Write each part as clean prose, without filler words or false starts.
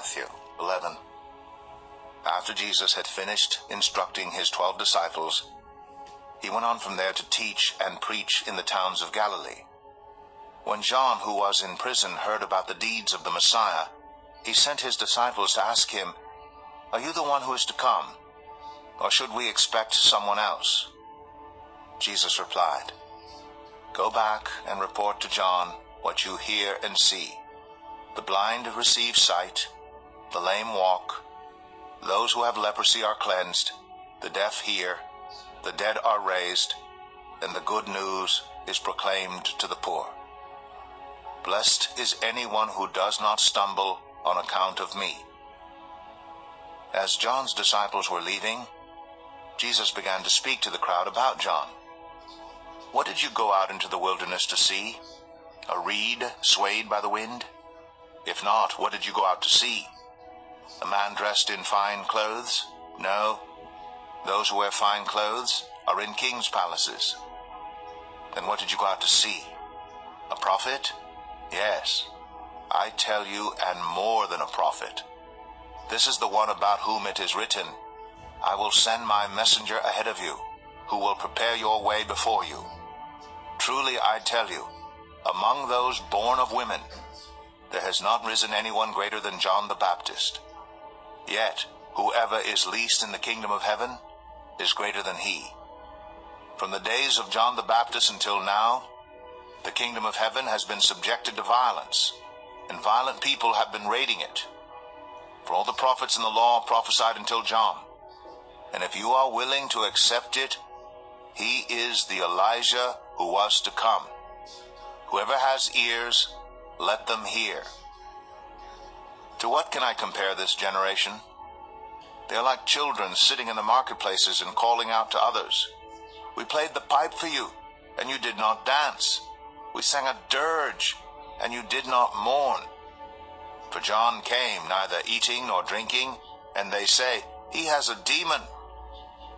Matthew 11. After Jesus had finished instructing his 12 disciples, he went on from there to teach and preach in the towns of Galilee. When John, who was in prison, heard about the deeds of the Messiah, he sent his disciples to ask him, "Are you the one who is to come, or should we expect someone else?" Jesus replied, "Go back and report to John what you hear and see. The blind receive sight, the lame walk, those who have leprosy are cleansed, the deaf hear, the dead are raised, and the good news is proclaimed to the poor. Blessed is anyone who does not stumble on account of me." As John's disciples were leaving, Jesus began to speak to the crowd about John. "What did you go out into the wilderness to see? A reed swayed by the wind? If not, what did you go out to see? A man dressed in fine clothes? No. Those who wear fine clothes are in king's palaces. Then what did you go out to see? A prophet? Yes, I tell you, and more than a prophet. This is the one about whom it is written, 'I will send my messenger ahead of you, who will prepare your way before you.' Truly I tell you, among those born of women, there has not risen anyone greater than John the Baptist. Yet whoever is least in the kingdom of heaven is greater than he. From the days of John the Baptist until now, the kingdom of heaven has been subjected to violence, and violent people have been raiding it. For all the prophets in the law prophesied until John. And if you are willing to accept it, he is the Elijah who was to come. Whoever has ears, let them hear." To what can I compare this generation? They are like children sitting in the marketplaces and calling out to others, "We played the pipe for you, and you did not dance. We sang a dirge, and you did not mourn. For John came neither eating nor drinking, and they say, 'He has a demon.'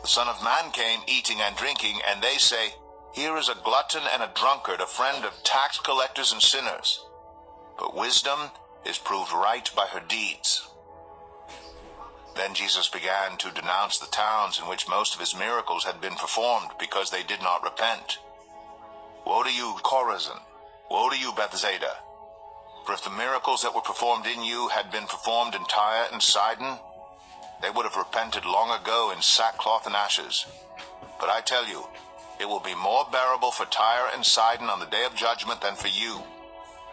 The Son of Man came eating and drinking, and they say, 'Here is a glutton and a drunkard, a friend of tax collectors and sinners.' But wisdom is proved right by her deeds." Then Jesus began to denounce the towns in which most of his miracles had been performed, because they did not repent. "Woe to you, Chorazin! Woe to you, Bethsaida! For if the miracles that were performed in you had been performed in Tyre and Sidon, they would have repented long ago in sackcloth and ashes. But I tell you, it will be more bearable for Tyre and Sidon on the day of judgment than for you.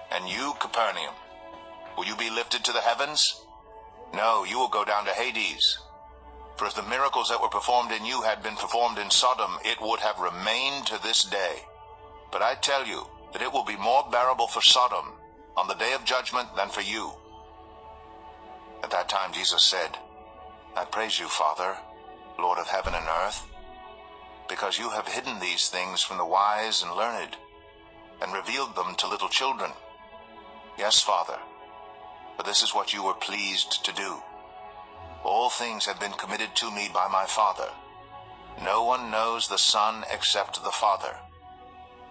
And you, Capernaum, will you be lifted to the heavens? No, you will go down to Hades. For if the miracles that were performed in you had been performed in Sodom, it would have remained to this day. But I tell you that it will be more bearable for Sodom on the day of judgment than for you." At that time Jesus said, "I praise you, Father, Lord of heaven and earth, because you have hidden these things from the wise and learned, and revealed them to little children. Yes, Father, for this is what you were pleased to do. All things have been committed to me by my Father. No one knows the Son except the Father,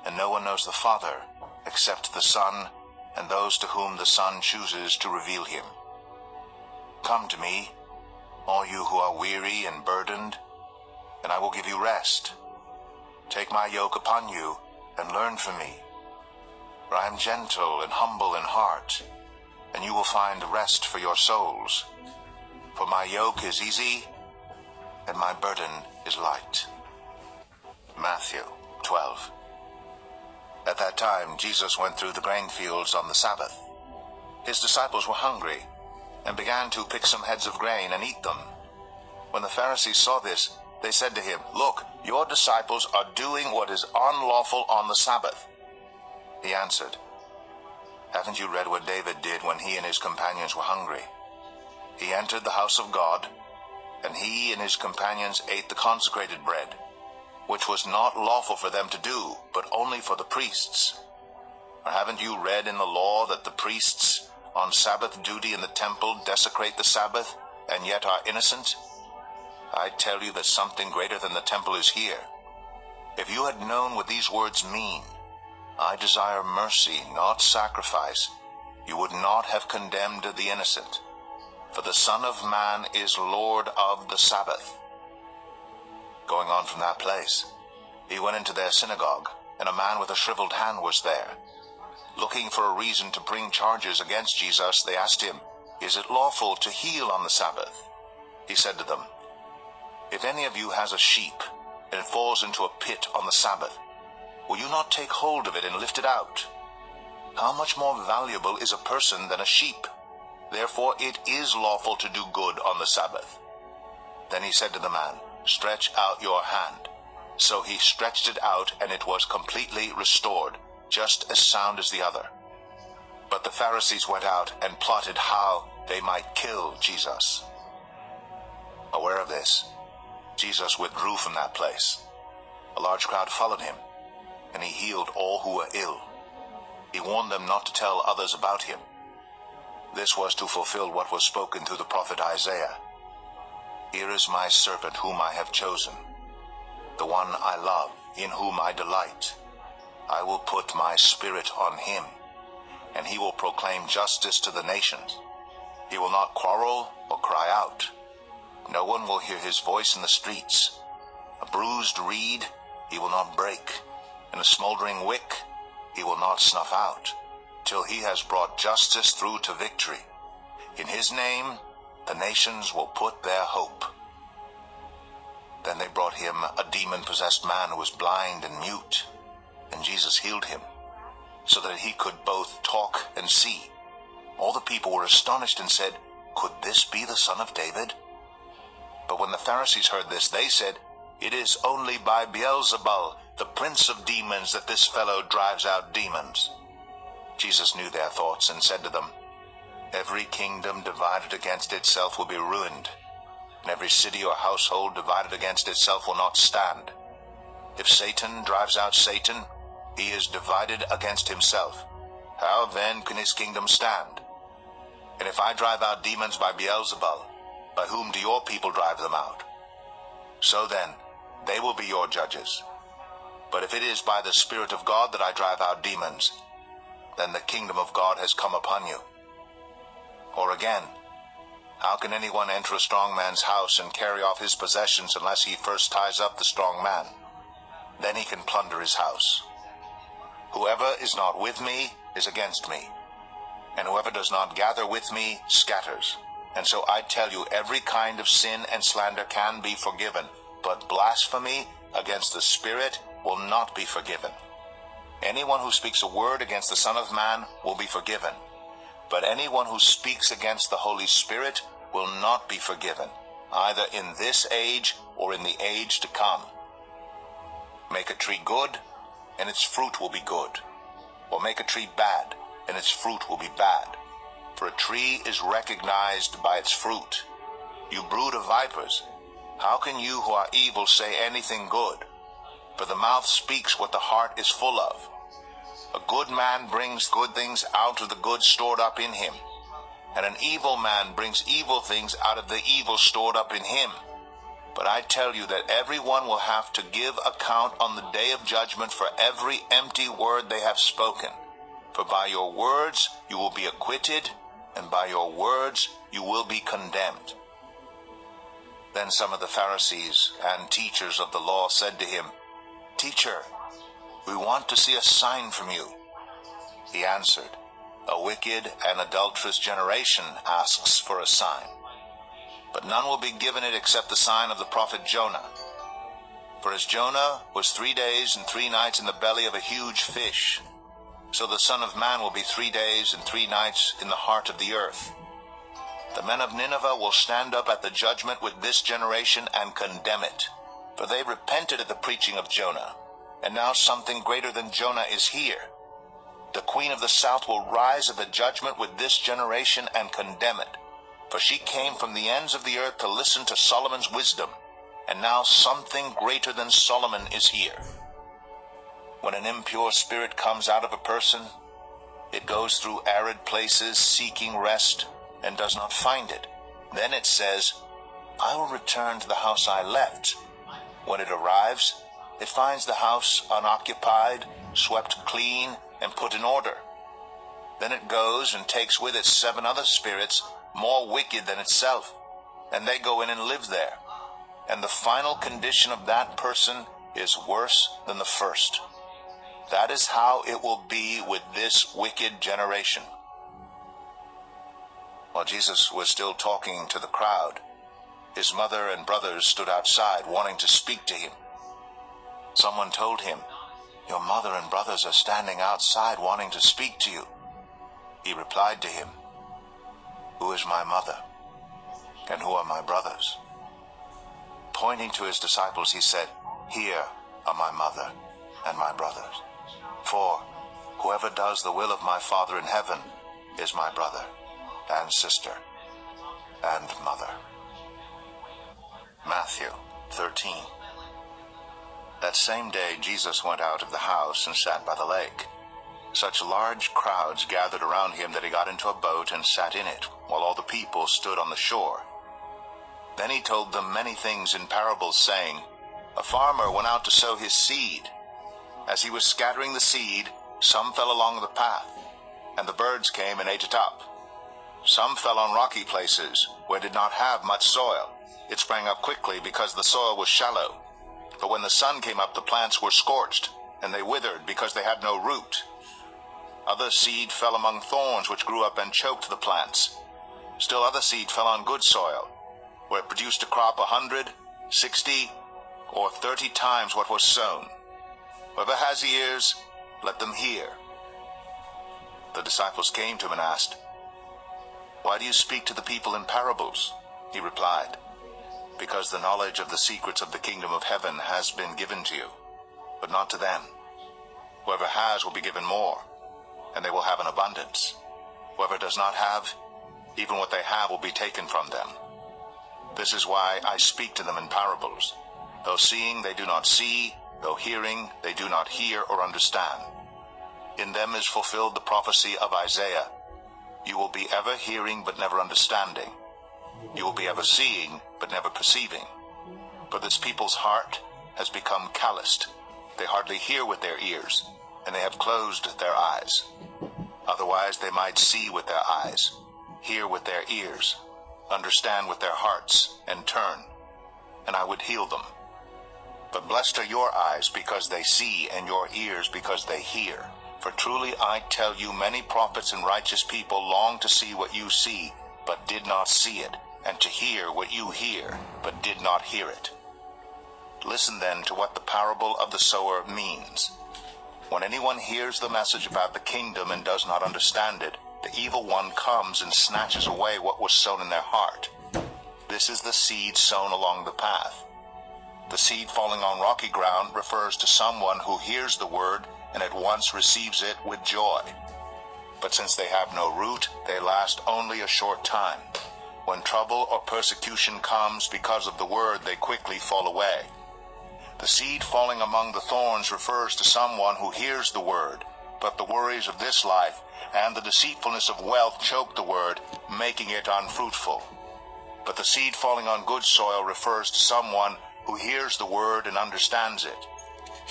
and no one knows the Father except the Son, and those to whom the Son chooses to reveal him. Come to me, all you who are weary and burdened, and I will give you rest. Take my yoke upon you and learn from me, for I am gentle and humble in heart, and you will find rest for your souls. For my yoke is easy, and my burden is light." Matthew 12. At that time, Jesus went through the grain fields on the Sabbath. His disciples were hungry, and began to pick some heads of grain and eat them. When the Pharisees saw this, they said to him, "Look, your disciples are doing what is unlawful on the Sabbath." He answered, "Haven't you read what David did when he and his companions were hungry? He entered the house of God, and he and his companions ate the consecrated bread, which was not lawful for them to do, but only for the priests. Or haven't you read in the law that the priests on Sabbath duty in the temple desecrate the Sabbath, and yet are innocent? I tell you that something greater than the temple is here. If you had known what these words mean, 'I desire mercy, not sacrifice,' you would not have condemned the innocent, for the Son of Man is Lord of the Sabbath." Going on from that place, he went into their synagogue, and a man with a shriveled hand was there. Looking for a reason to bring charges against Jesus, they asked him, "Is it lawful to heal on the Sabbath?" He said to them, "If any of you has a sheep, and it falls into a pit on the Sabbath, will you not take hold of it and lift it out? How much more valuable is a person than a sheep? Therefore it is lawful to do good on the Sabbath." Then he said to the man, "Stretch out your hand." So he stretched it out, and it was completely restored, just as sound as the other. But the Pharisees went out and plotted how they might kill Jesus. Aware of this, Jesus withdrew from that place. A large crowd followed him, and he healed all who were ill. He warned them not to tell others about him. This was to fulfill what was spoken through the prophet Isaiah. "Here is my servant whom I have chosen, the one I love, in whom I delight. I will put my spirit on him, and he will proclaim justice to the nations. He will not quarrel or cry out. No one will hear his voice in the streets. A bruised reed he will not break, and a smoldering wick he will not snuff out, till he has brought justice through to victory. In his name the nations will put their hope." Then they brought him a demon-possessed man who was blind and mute, and Jesus healed him, so that he could both talk and see. All the people were astonished and said, "Could this be the Son of David?" But when the Pharisees heard this, they said, "It is only by Beelzebul, the prince of demons, that this fellow drives out demons." Jesus knew their thoughts and said to them, "Every kingdom divided against itself will be ruined, and every city or household divided against itself will not stand. If Satan drives out Satan, he is divided against himself. How then can his kingdom stand? And if I drive out demons by Beelzebul, by whom do your people drive them out? So then, they will be your judges. But if it is by the Spirit of God that I drive out demons, then the kingdom of God has come upon you. Or again, how can anyone enter a strong man's house and carry off his possessions unless he first ties up the strong man? Then he can plunder his house. Whoever is not with me is against me, and whoever does not gather with me scatters. And so I tell you, every kind of sin and slander can be forgiven, but blasphemy against the Spirit will not be forgiven. Anyone who speaks a word against the Son of Man will be forgiven, but anyone who speaks against the Holy Spirit will not be forgiven, either in this age or in the age to come. Make a tree good, and its fruit will be good, or make a tree bad, and its fruit will be bad. For a tree is recognized by its fruit. You brood of vipers, how can you who are evil say anything good? For the mouth speaks what the heart is full of. A good man brings good things out of the good stored up in him, and an evil man brings evil things out of the evil stored up in him. But I tell you that everyone will have to give account on the day of judgment for every empty word they have spoken. For by your words you will be acquitted, and by your words you will be condemned." Then some of the Pharisees and teachers of the law said to him, "Teacher, we want to see a sign from you." He answered, "A wicked and adulterous generation asks for a sign, but none will be given it except the sign of the prophet Jonah. For as Jonah was 3 days and 3 nights in the belly of a huge fish, so the Son of Man will be 3 days and 3 nights in the heart of the earth. The men of Nineveh will stand up at the judgment with this generation and condemn it, for they repented at the preaching of Jonah, and now something greater than Jonah is here. The queen of the south will rise at the judgment with this generation and condemn it, for she came from the ends of the earth to listen to Solomon's wisdom, and now something greater than Solomon is here. When an impure spirit comes out of a person, it goes through arid places seeking rest and does not find it. Then it says, 'I will return to the house I left.' When it arrives, it finds the house unoccupied, swept clean, and put in order. Then it goes and takes with it 7 other spirits more wicked than itself, and they go in and live there. And the final condition of that person is worse than the first. That is how it will be with this wicked generation." While Jesus was still talking to the crowd, his mother and brothers stood outside wanting to speak to him. Someone told him, "Your mother and brothers are standing outside wanting to speak to you." He replied to him, "Who is my mother, and who are my brothers?" Pointing to his disciples, he said, "Here are my mother and my brothers. For whoever does the will of my Father in heaven is my brother and sister and mother." Matthew 13. That same day Jesus went out of the house and sat by the lake. Such large crowds gathered around him that he got into a boat and sat in it, while all the people stood on the shore. Then he told them many things in parables, saying, "A farmer went out to sow his seed. As he was scattering the seed, some fell along the path, and the birds came and ate it up. Some fell on rocky places, where it did not have much soil. It sprang up quickly because the soil was shallow. But when the sun came up, the plants were scorched, and they withered because they had no root. Other seed fell among thorns, which grew up and choked the plants. Still other seed fell on good soil, where it produced a crop 100, 60, or 30 times what was sown. Whoever has ears, let them hear." The disciples came to him and asked, "Why do you speak to the people in parables?" He replied, "Because the knowledge of the secrets of the kingdom of heaven has been given to you, but not to them. Whoever has will be given more, and they will have an abundance. Whoever does not have, even what they have will be taken from them. This is why I speak to them in parables. Though seeing they do not see, though hearing they do not hear or understand. In them is fulfilled the prophecy of Isaiah. You will be ever hearing but never understanding. You will be ever seeing but never perceiving. For this people's heart has become calloused. They hardly hear with their ears, and they have closed their eyes. Otherwise they might see with their eyes, hear with their ears, understand with their hearts, and turn, and I would heal them. But blessed are your eyes because they see, and your ears because they hear. For truly I tell you, many prophets and righteous people longed to see what you see, but did not see it, and to hear what you hear, but did not hear it. Listen then to what the parable of the sower means. When anyone hears the message about the kingdom and does not understand it, the evil one comes and snatches away what was sown in their heart. This is the seed sown along the path. The seed falling on rocky ground refers to someone who hears the word and at once receives it with joy. But since they have no root, they last only a short time. When trouble or persecution comes because of the word, they quickly fall away. The seed falling among the thorns refers to someone who hears the word, but the worries of this life and the deceitfulness of wealth choke the word, making it unfruitful. But the seed falling on good soil refers to someone who hears the word and understands it.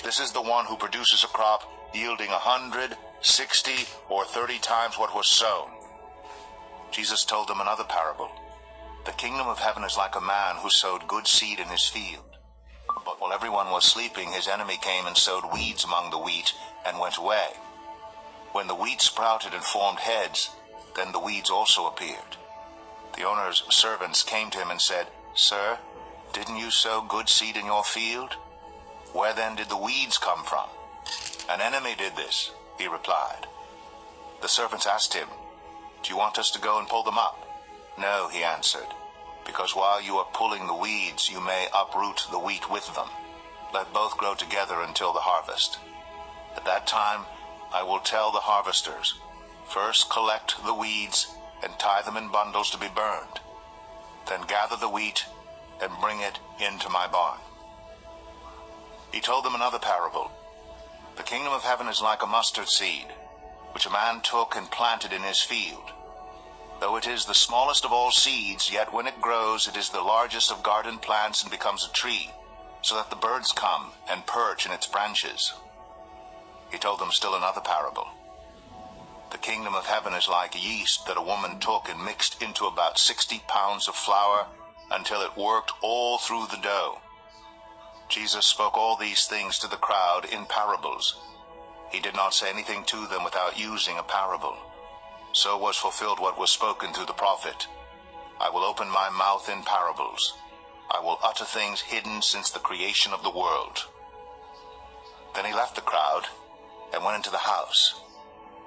This is the one who produces a crop yielding 100, 60, or 30 times what was sown. Jesus told them another parable. The kingdom of heaven is like a man who sowed good seed in his field. But while everyone was sleeping, his enemy came and sowed weeds among the wheat and went away. When the wheat sprouted and formed heads, then the weeds also appeared. The owner's servants came to him and said, "Sir, didn't you sow good seed in your field? Where then did the weeds come from?" "An enemy did this," he replied. The servants asked him, "Do you want us to go and pull them up?" "No," he answered, "because while you are pulling the weeds, you may uproot the wheat with them. Let both grow together until the harvest. At that time I will tell the harvesters, first collect the weeds and tie them in bundles to be burned. Then gather the wheat and bring it into my barn." He told them another parable. The kingdom of heaven is like a mustard seed, which a man took and planted in his field. Though it is the smallest of all seeds, yet when it grows, it is the largest of garden plants and becomes a tree, so that the birds come and perch in its branches. He told them still another parable. The kingdom of heaven is like yeast that a woman took and mixed into about 60 pounds of flour until it worked all through the dough. Jesus spoke all these things to the crowd in parables. He did not say anything to them without using a parable. So was fulfilled what was spoken through the prophet. I will open my mouth in parables. I will utter things hidden since the creation of the world. Then he left the crowd and went into the house.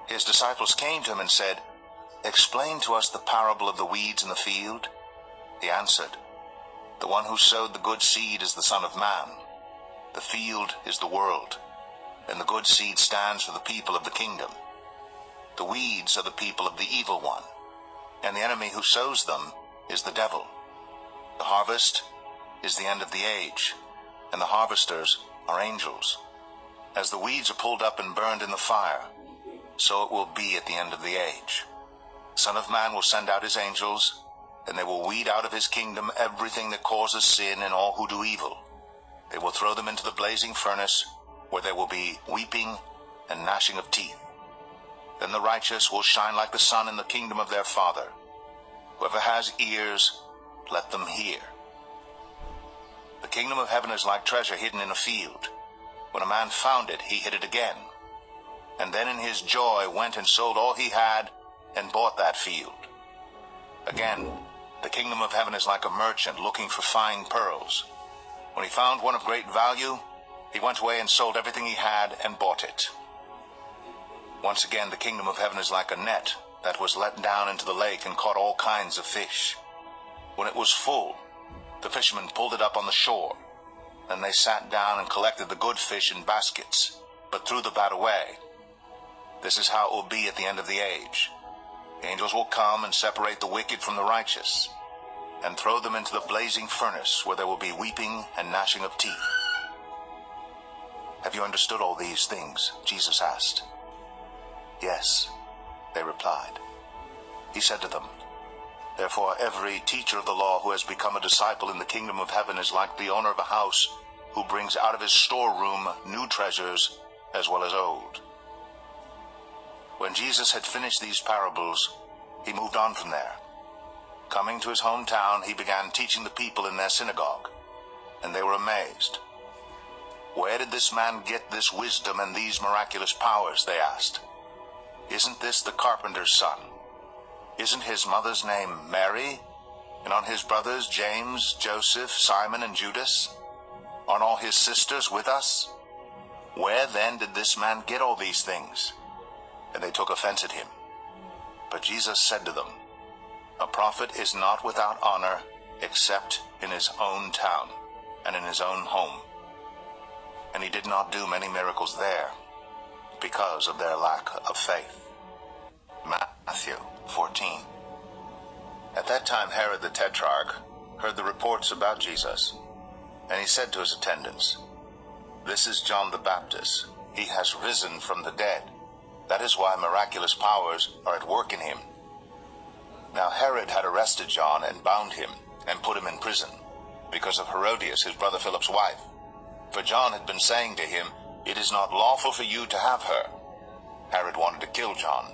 His disciples came to him and said, "Explain to us the parable of the weeds in the field." He answered, "The one who sowed the good seed is the Son of Man. The field is the world, and the good seed stands for the people of the kingdom. The weeds are the people of the evil one, and the enemy who sows them is the devil. The harvest is the end of the age, and the harvesters are angels. As the weeds are pulled up and burned in the fire, so it will be at the end of the age. The Son of Man will send out his angels, and they will weed out of his kingdom everything that causes sin and all who do evil. They will throw them into the blazing furnace, where there will be weeping and gnashing of teeth. Then the righteous will shine like the sun in the kingdom of their Father. Whoever has ears, let them hear. The kingdom of heaven is like treasure hidden in a field. When a man found it, he hid it again, and then in his joy went and sold all he had and bought that field. Again, the kingdom of heaven is like a merchant looking for fine pearls. When he found one of great value, he went away and sold everything he had and bought it. Once again, the kingdom of heaven is like a net that was let down into the lake and caught all kinds of fish. When it was full, the fishermen pulled it up on the shore. Then they sat down and collected the good fish in baskets, but threw the bad away. This is how it will be at the end of the age. The angels will come and separate the wicked from the righteous, and throw them into the blazing furnace, where there will be weeping and gnashing of teeth. "Have you understood all these things?" Jesus asked. "Yes," they replied. He said to them, "Therefore every teacher of the law who has become a disciple in the kingdom of heaven is like the owner of a house who brings out of his storeroom new treasures as well as old." When Jesus had finished these parables, he moved on from there. Coming to his hometown, he began teaching the people in their synagogue, and they were amazed. "Where did this man get this wisdom and these miraculous powers?" they asked. "Isn't this the carpenter's son? Isn't his mother's name Mary? And aren't his brothers James, Joseph, Simon, and Judas? Aren't all his sisters with us? Where then did this man get all these things?" And they took offense at him. But Jesus said to them, "A prophet is not without honor except in his own town and in his own home." And he did not do many miracles there because of their lack of faith. Matthew 14. At that time Herod the Tetrarch heard the reports about Jesus, and he said to his attendants, "This is John the Baptist. He has risen from the dead. That is why miraculous powers are at work in him." Now Herod had arrested John and bound him and put him in prison because of Herodias, his brother Philip's wife. For John had been saying to him, "It is not lawful for you to have her." Herod wanted to kill John,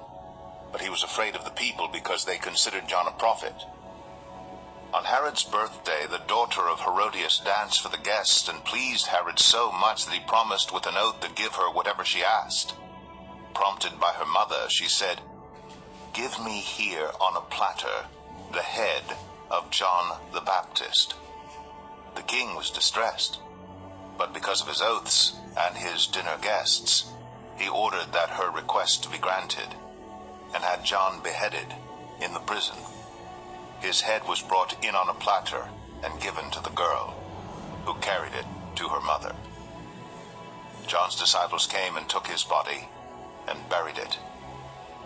but he was afraid of the people because they considered John a prophet. On Herod's birthday, the daughter of Herodias danced for the guests and pleased Herod so much that he promised with an oath to give her whatever she asked. Prompted by her mother, she said, "Give me here on a platter the head of John the Baptist." The king was distressed, but because of his oaths and his dinner guests, he ordered that her request to be granted, and had John beheaded in the prison. His head was brought in on a platter and given to the girl, who carried it to her mother. John's disciples came and took his body and buried it.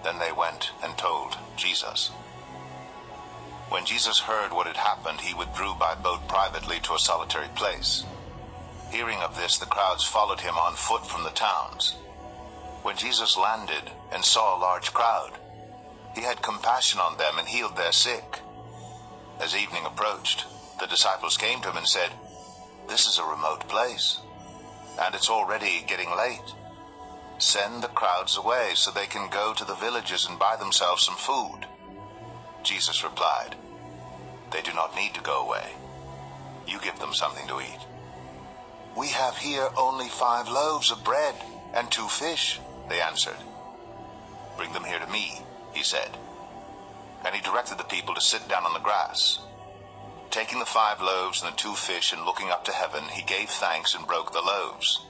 Then they went and told Jesus. When Jesus heard what had happened, he withdrew by boat privately to a solitary place. Hearing of this, the crowds followed him on foot from the towns. When Jesus landed and saw a large crowd, he had compassion on them and healed their sick. As evening approached, the disciples came to him and said, "This is a remote place, and it's already getting late. "Send the crowds away so they can go to the villages and buy themselves some food." Jesus replied, "They do not need to go away. You give them something to eat." "We have here only 5 loaves of bread and 2 fish," they answered. "Bring them here to me," he said. And he directed the people to sit down on the grass. Taking the 5 loaves and the 2 fish and looking up to heaven, he gave thanks and broke the loaves.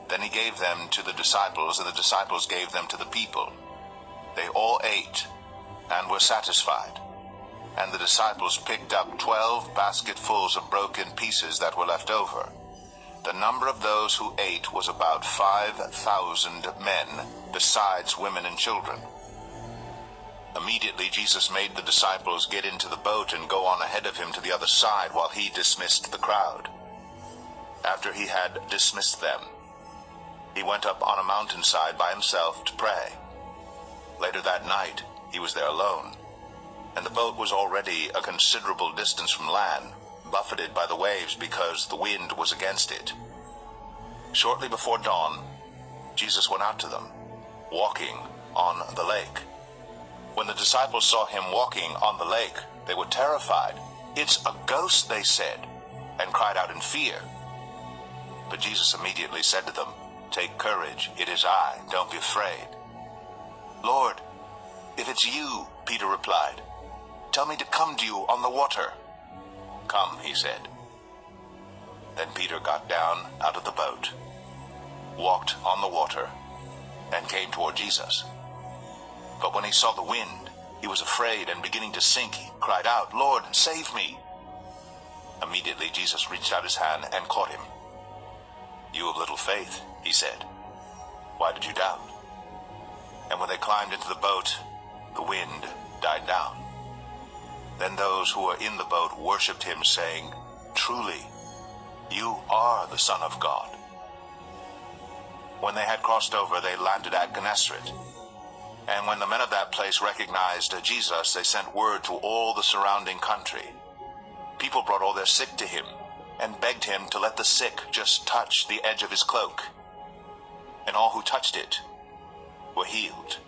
Then he gave them to the disciples, and the disciples gave them to the people. They all ate and were satisfied. And the disciples picked up 12 basketfuls of broken pieces that were left over. The number of those who ate was about 5,000 men, besides women and children. Immediately Jesus made the disciples get into the boat and go on ahead of him to the other side while he dismissed the crowd. After he had dismissed them, he went up on a mountainside by himself to pray. Later that night, he was there alone, and the boat was already a considerable distance from land, buffeted by the waves because the wind was against it. Shortly before dawn, Jesus went out to them, walking on the lake. When the disciples saw him walking on the lake, they were terrified. "It's a ghost," they said, and cried out in fear. But Jesus immediately said to them, "Take courage, it is I, don't be afraid." "Lord, if it's you," Peter replied, "tell me to come to you on the water." "Come," he said. Then Peter got down out of the boat, walked on the water, and came toward Jesus. But when he saw the wind, he was afraid, and beginning to sink, he cried out, "Lord, save me." Immediately Jesus reached out his hand and caught him. "You of little faith," he said, "why did you doubt?" And when they climbed into the boat, the wind died down. Then those who were in the boat worshipped him, saying, "Truly, you are the Son of God." When they had crossed over, they landed at Gennesaret. And when the men of that place recognized Jesus, they sent word to all the surrounding country. People brought all their sick to him and begged him to let the sick just touch the edge of his cloak. And all who touched it were healed.